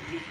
If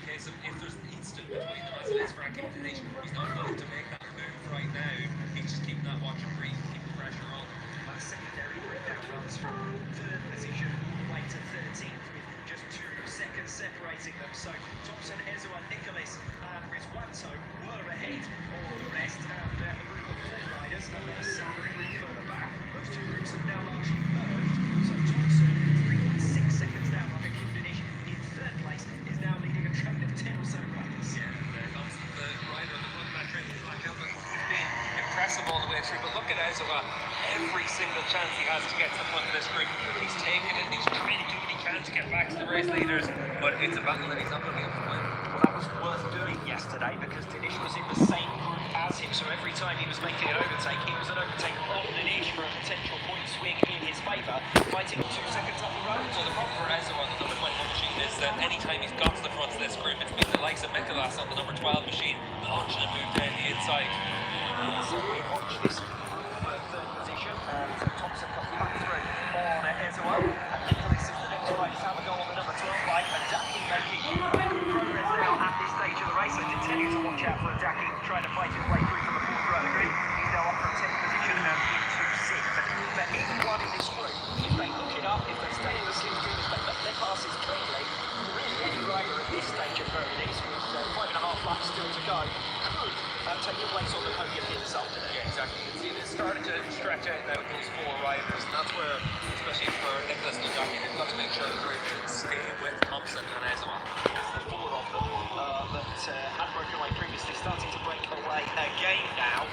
there's an instant between them as it is for Akhirnya Indonesia, he's not willing to make that move right now. He's just keeping that watch and breathe, keep the pressure on. That secondary breakdown runs from third position right to 13th with just 2 seconds separating them. So Thompson, Ezra, Nicholas and Rizwanto were ahead of the rest, and the group of 4 riders are slightly further back. Those 2 groups have now largely merged. So Thompson, 3.6 seconds down on Akhirnya Indonesia in third place, is now leading a train of 10 or so riders. Yeah, Thompson, the rider on the front of that train, he's been impressive all the way through. But look at Ezra, every single chance he has to get to the front of this group, he's taking it, he's trying to do what he can to get back to the race leaders, but it's a battle that he's not going to be able to win. Well, that was worth doing yesterday because Dinesh was in the same group as him, so every time he was making an overtake, he was an overtake on Dinesh for a potential point swing in his favour, fighting 2 seconds up the road. So the problem for Ezra on the number 21 machine is that any time he's got to the front of this group, it's been the likes of Nicholas on the number 12 machine launching a move down the inside. So we watch this third position, and Thompson comes back through on Ezra, and Nicholas is the next right to have a go on the number 12 bike, and Daki making good progress now at this stage of the race. I did tell you to watch out for Daki trying to fight his way through from the 4th row of the grid. He's now up from 10th position and into 6th. But either one in this group, if they hook it up, if they stay in the slipstream, if they let their passes cleanly, really any rider at this stage at very least, with 5.5 laps still to go, could take your place on the podium here this afternoon. Yeah, exactly. You can see it's starting to stretch out now with those 4 riders, and that's where, especially for Nicholas and Daki, they've got to make sure that they're able to stay with Thompson and Ezra. The 4 of them that had broken away previously starting to break away again now,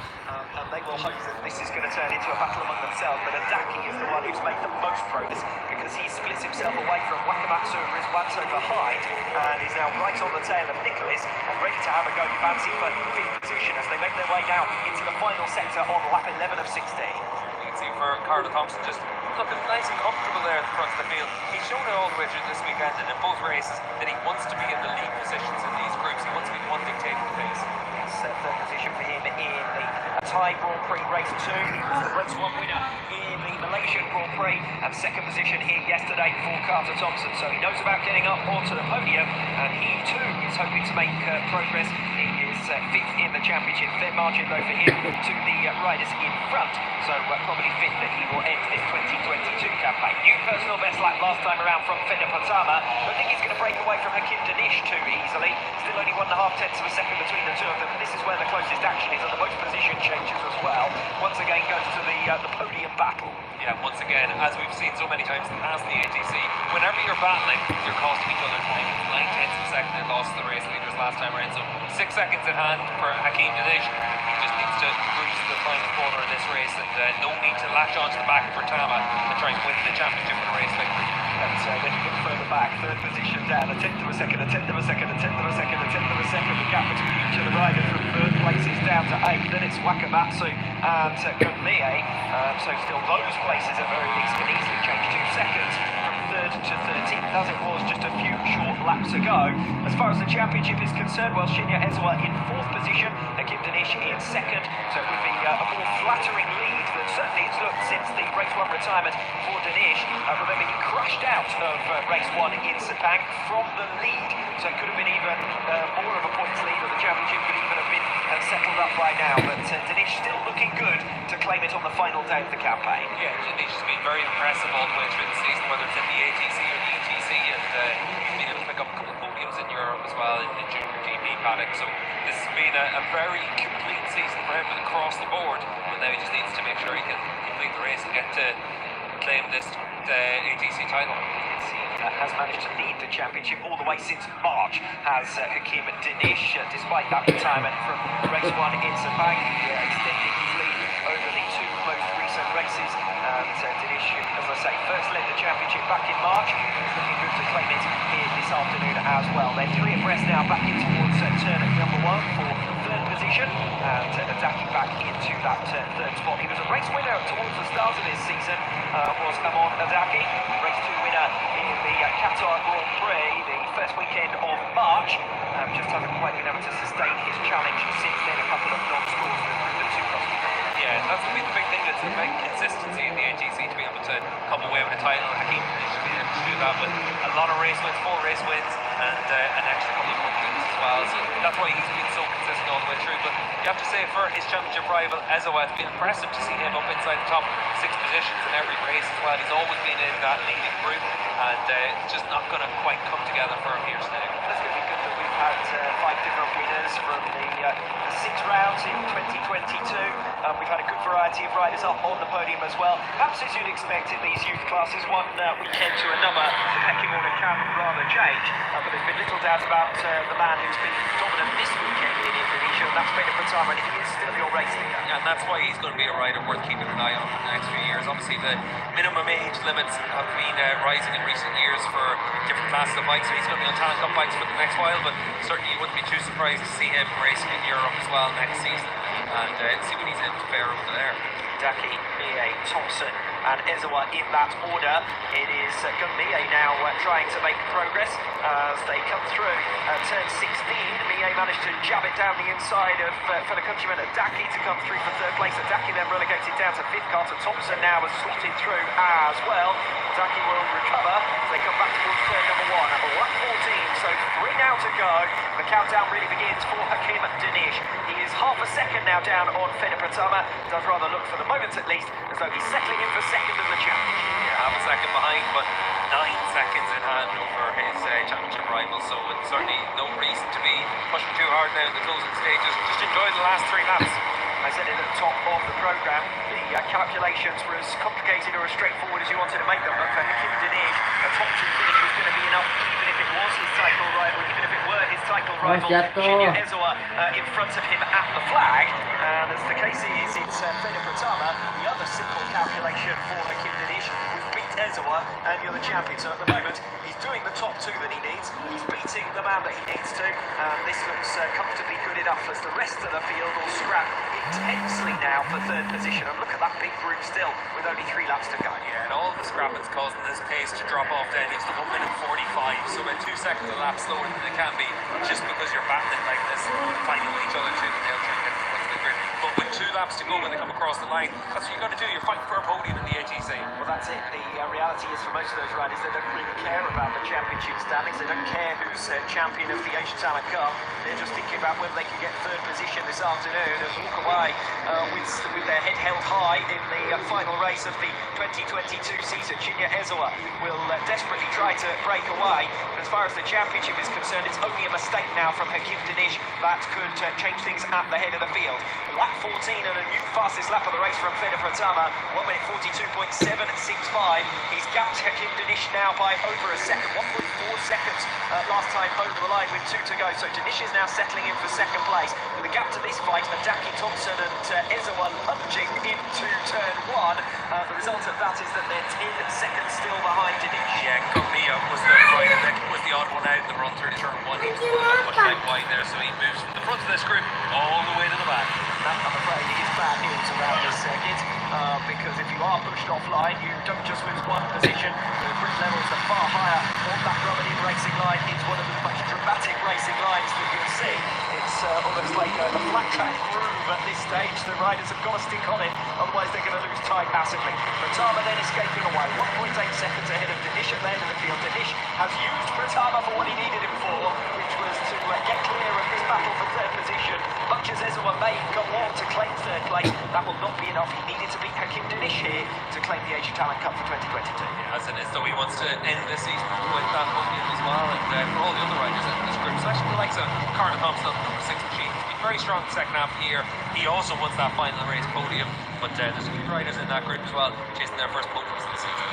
and they will hope that this is going to turn into a battle among themselves. But Daki is the one who's made the most progress because he splits himself away from Wakamatsu and Rizwanto behind, and is now right on the tail of Nicholas and ready to have a go fancy for 5th position as they make their way now into the final sector on lap 11 of 16. You can see for Carter Thompson just looking nice and comfortable there at the front of the field. He's shown it all the way through this weekend and in both races that he wants to be in the lead positions in these groups. He wants to be the one dictating the pace. Yes, third position for him in the Thai Grand Prix race 2. He was the race 1 winner in the Malaysian Grand Prix, and 2nd position here yesterday for Carter Thompson. So he knows about getting up onto the podium, and he too is hoping to make progress. He is 5th in the championship. Fair margin though for him to the riders in front. So probably 5th that he will end this 2022 campaign. New personal best lap last time around from Fender Patama. I think he's going to break away from Akhirnya Indonesia too easily. Still only 1.5 tenths of a second between the 2 of them. But this is where the closest action is, and the most position changes as well. Once again goes to the podium battle. Yeah, once again, as we've seen so many times in the past in the ATC, whenever you're battling, you're costing each other time. 9 tenths of a second they lost the race leaders last time around, so 6 seconds in hand for Akhirnya Indonesia. He just needs to cruise to the final corner in this race, and no need to latch onto the back of Bertama and try and win the championship with a race victory. And then you get further back, 3rd position down, a 10th of a second, a 10th of a second, a 10th of a second, a 10th of a second. The gap between each of the riders from 3rd place is down to 8th. Then it's Wakamatsu and Kunmie. So still those places at very least can easily change 2 seconds from 3rd to 13th, as it was just a few short laps ago. As far as the championship is concerned, well, Shinya Ezwa in 4th position, Akhirnya Indonesia in 2nd. So it would be a more flattering lead than certainly it's looked since the race 1 retirement for Dinesh. Remember, he crashed out of race 1 in Sepang from the lead, so it could have been even more of a points lead, or the championship could even have been settled up by now. But Dinesh still looking good to claim it on the final day of the campaign. Yeah, Dinesh has been very impressive all the way through the season, whether it's in the ATC or the ETC, and he's been able to pick up a couple of podiums in Europe as well in junior GP paddock. So this has been a very complete season for him across the board, but now he just needs to make sure he can complete the race and get to claim this ATC title. Has managed to lead the championship all the way since March, has Akhirnya Indonesia, despite that retirement from race 1 in Sepang. He extended his lead over the 2 most recent races, and Indonesia, as I say, first led the championship back in March. He's looking good to claim it here this afternoon as well. They're 3 abreast now, back in towards turn number 1 for 3rd position, and Daki back into that third spot. He was a race winner towards the start of this season, was Amon Adaki, race 2 winner in the Qatar Grand Prix, the first weekend of March. Just hasn't quite been able to sustain his challenge since then. A couple of non-scores that have proven too costly. Yeah, that's going to be the big thing. It's a big consistency in the AGC to be able to come away with a title. Hakeem should be able to do that with a lot of race wins, 4 race wins, and an extra couple of wins as well. So that's why he's been so consistent all the way through. But you have to say, for his championship rival Ezowa, it's been impressive to see him up inside the top 6 positions in every race as well. He's always been in that leading group, and it's just not going to quite come together for him here today. That's going to be good that we've had 5 different winners from the 6 rounds in 2022. We've had a good variety of riders up on the podium as well. Perhaps as you'd expect in these youth classes, one weekend to another, the pecking order can rather change. But there's been little doubt about the man who's been dominant this weekend in Indonesia, and that's Fede Pratama, and he is still your race leader. And that's why he's going to be a rider worth keeping an eye on for the next few years. Obviously, the minimum age limits have been rising in recent years for different classes of bikes, so he's going to be on Talent Cup bikes for the next while, but certainly you wouldn't be too surprised to see him racing in Europe as well next season, and see what he's able to fare over there. Daki, Mie, Thompson and Ezowa in that order. It is Mie now trying to make progress as they come through turn 16. Mie managed to jab it down the inside of fellow countryman Daki to come through for 3rd place. Daki then relegated down to 5th. Carter Thompson now has slotted through as well. Daki will recover as they come back towards turn number 1. Lap 14, so 3 now to go. The countdown really begins for Hakeem Dinish. He is half a second now down on Fede Pratama. Does rather look, for the moment at least, as though he's settling in for 2nd of the challenge. Yeah, half a second behind, but 9 seconds in hand over his championship rival, so it's certainly no reason to be pushing too hard now in the closing stages. Just enjoy the last 3 laps. I said it at the top of the programme, the calculations were as complicated or as straightforward as you wanted to make them, but for Hakeem Dinish, a top 2 finish was going to be enough, even if it was his title rival, even if it were his title rival, Akhirnya Indonesia in front of him at the flag. And as the case is, it's Fede Pratama. The other simple calculation for Hakeem Dinish was beat Ezowa and you're the champion. So at the moment, he's doing the top 2 that he needs, he's beating the man that he needs to, and this looks comfortably good enough as the rest of the field will scrap intensely now for 3rd position. And look at that big group still with only 3 laps to go. Yeah, and all the scrapping's causing this pace to drop off down. It's the 1 minute 45, so about 2 seconds a lap slower than it can be, just because you're battling like this, fighting with each other tooth and nail trying to get to the grid. But with 2 laps to go when they come across the line, that's what you've got to do. You're fighting for a podium in the AGC. Well, that's it. The reality is, for most of those riders, they don't really care about the championship standings. They don't care who's champion of the Asian Talent Cup. They're just thinking about whether they can get 3rd position this afternoon and walk away with their head held high in the final race of the 2022 season. Akhirnya Indonesia will desperately try to break away. But as far as the championship is concerned, it's only a mistake now from Hakeem Dinish that could change things at the head of the field. Lap 14 and a new fastest lap of the race from Fede Pratama, 1 minute 42.765. He's gapped Hakeem Dinish now by over a second, 1.4 seconds last time over the line with 2 to go. So Dinish is now settling in for 2nd place. With the gap to this fight, Daki, Thompson and Ezowa lunging into turn 1. The result of that is that they're 10 seconds still behind Dinish. Yeah, Gumia was the rider that was the odd one out in the run through turn 1. He was the one that pushed out wide there, so he moves from the front of this group all the way to the back. That, I'm afraid, is bad news around this circuit, because if you are pushed offline, you don't just lose 1 position. The group levels are far higher on that rubber-in racing line. It's one of the most dramatic racing lines that you'll see. It's almost like a flat track groove at this stage. The riders have got to stick on it, otherwise they're going to lose time massively. Pratama then escaping away, 1.8 seconds ahead of Dinish at the end of the field. Dinish has used Pratama for what he needed him for, which was to get clear of this battle for 3rd position. Much as Ezowa may go on to claim 3rd place, that will not be enough. He needed to beat Hakeem Dinish here to claim the Asian Talent Cup for 2022. Yeah, as it is, though, he wants to end this season with that podium as well, and for all the other riders in this group, especially the likes of Carter Thompson, number 6 machine. He's been very strong in the second half of the year. He also wants that final race podium, but there's a few riders in that group as well chasing their first podiums this season.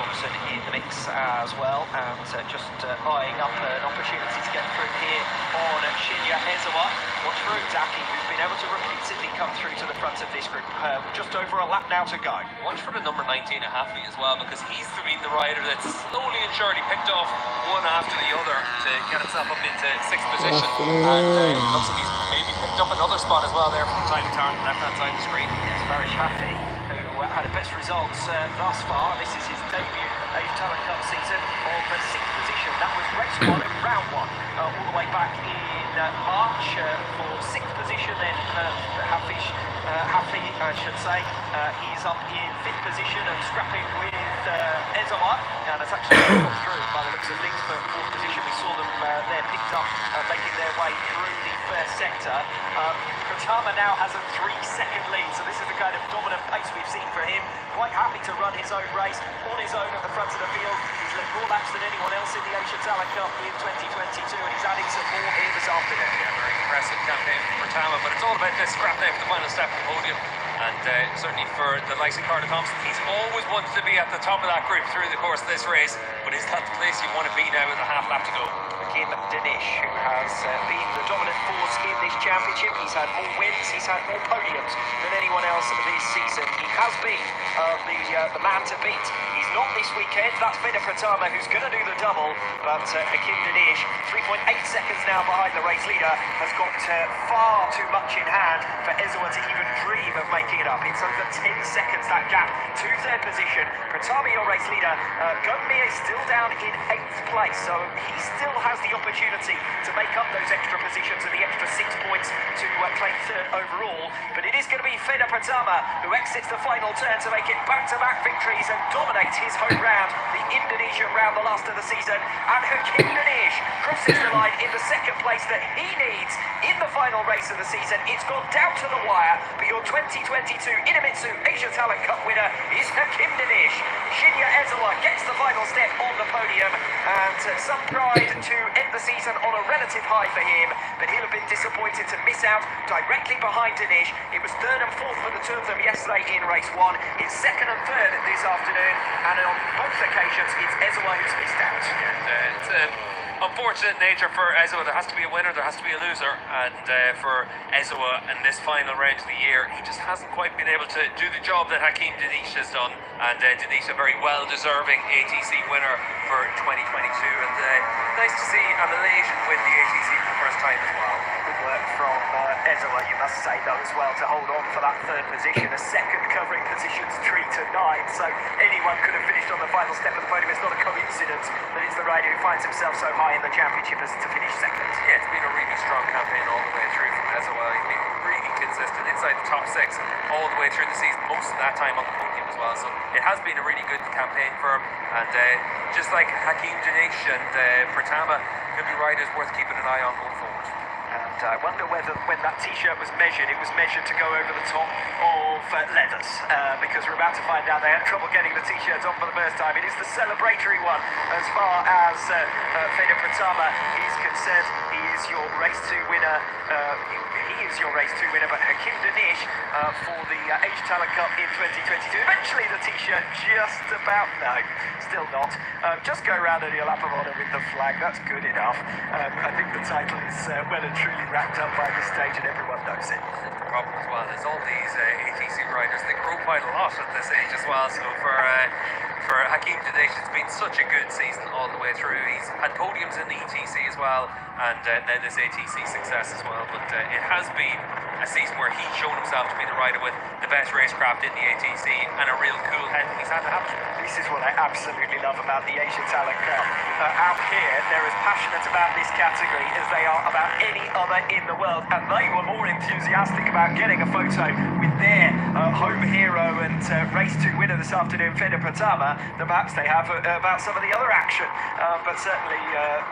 Thompson in the mix as well, and just eyeing up an opportunity to get through here on Shinya Ezawa. Watch for Zaki, who's been able to repeatedly come through to the front of this group. Just over a lap now to go. Watch for the number 19 Haffley as well, because he's been the rider that's slowly and surely picked off one after the other to get himself up into 6th position. And looks like he's maybe picked up another spot as well there from time to time on the left-hand side of the screen. Yes, Barish Haffley, who had the best results thus far. This is his debut Age Talent Cup season of 6th position. That was race 1 in round 1, all the way back in March for 6th position. Then Haffley, I should say, he's up in 5th position and scrapping with Ezawa, and it's actually gone through by the looks of things for 4th position. We saw them there picked up, making their way through the first sector. Pratama now has a 3-second lead, so this is the kind of dominant pace we've seen for him. Quite happy to run his own race on his own at the front of the field. He's led more laps than anyone else in the Asia Talent Cup in 2022, and he's adding some more here this afternoon. Yeah, very impressive campaign for Pratama, but it's all about this scrap there for the final step of the podium. And certainly for the likes of Carter Thompson, he's always wanted to be at the top of that group through the course of this race, but is that the place you want to be now with a half lap to go? Kim Danish, who has been the dominant force in this championship. He's had more wins, he's had more podiums than anyone else this season. He has been the man to beat. He's not this weekend. That's Feda Pratama, who's going to do the double, but Kim Danish, 3.8 seconds now behind the race leader, has got far too much in hand for Ezawa to even dream of making it up. It's over 10 seconds, that gap to 3rd position. Pratama, your race leader. Gombe is still down in 8th place, so he still has the opportunity to make up those extra positions and the extra 6 points to claim 3rd overall. But it is going to be Feda Pratama who exits the final turn to make it back-to-back victories and dominates his home round, the Indonesian round, the last of the season. And Hakim Danish crosses the line in the 2nd place that he needs in the final race of the season. It's gone down to the wire, but your 2022 Inamitsu Asia Talent Cup winner is Hakim Danish. Shinya Ezawa gets the final step on the podium, and some pride to end the season on a relative high for him, but he'll have been disappointed to miss out directly behind Danish. It was 3rd and 4th for the two of them yesterday in race 1. It's 2nd and 3rd this afternoon, and on both occasions it's Ezawa who's missed out. And it's unfortunate nature for Ezawa. There has to be a winner, there has to be a loser, and for Ezawa in this final round of the year, he just hasn't quite been able to do the job that Hakim Danish has done, and Danish a very well-deserving ATC winner for 2022, and nice to see a Malaysian win the ATC for the first time as well. Good work from Ezawa, you must say, though, as well, to hold on for that 3rd position. A 2nd covering positions 3 to 9, so anyone could have finished on the final step of the podium. It's not a coincidence that it's the rider who finds himself so high in the championship as to finish 2nd. Yeah, it's been a really strong campaign all the way through from Ezawa. He's been really consistent inside the top 6 all the way through the season, most of that time on the podium as well. So it has been a really good campaign for him, and just like Hakim Danish and Pratama, could be riders worth keeping an eye on going forward. And I wonder whether when that T-shirt was measured, it was measured to go over the top of leathers, because we're about to find out they had trouble getting the T-shirts on for the first time. It is the celebratory one as far as Feda Pratama is concerned. He is your race 2 winner. He is your race 2 winner, but Hakim Danish for the Asia Talent Cup in 2022. Eventually the T-shirt just about, no, still not. Just go around and you'll lap of honour with the flag, that's good enough. I think the title is well and truly wrapped up by this stage and everyone knows it. The problem as well is all these ATC riders, they grow quite a lot at this age as well, so for Hakim Danish, it's been such a good season all the way through. He's had podiums in the ETC as well, and then this ATC success as well, but it has been a season where he's shown himself to be the rider with the best racecraft in the ATC and a real cool head when he's had to have it. This is what I absolutely love about the Asian Talent Cup. Out here, they're as passionate about this category as they are about any other in the world, and they were more enthusiastic about getting a photo with their home hero and race 2 winner this afternoon, Feda Pratama, than perhaps they have about some of the other action. But certainly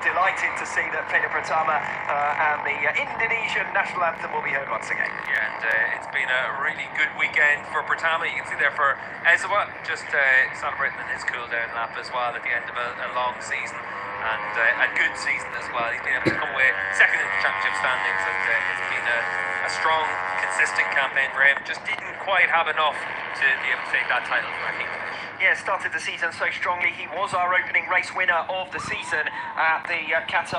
delighted to see that Feda Pratama and the Indonesian national anthem will be heard once again. Yeah, and it's been a really good weekend for Pratama. You can see there for Ezawa, just celebrating in his cool down lap as well at the end of a long season. and a good season as well. He's been able to come away second in the championship standings, and it's been a strong, consistent campaign for him. Just didn't quite have enough to be able to take that title from Akhirnya. Yeah, started the season so strongly. He was our opening race winner of the season at the Qatar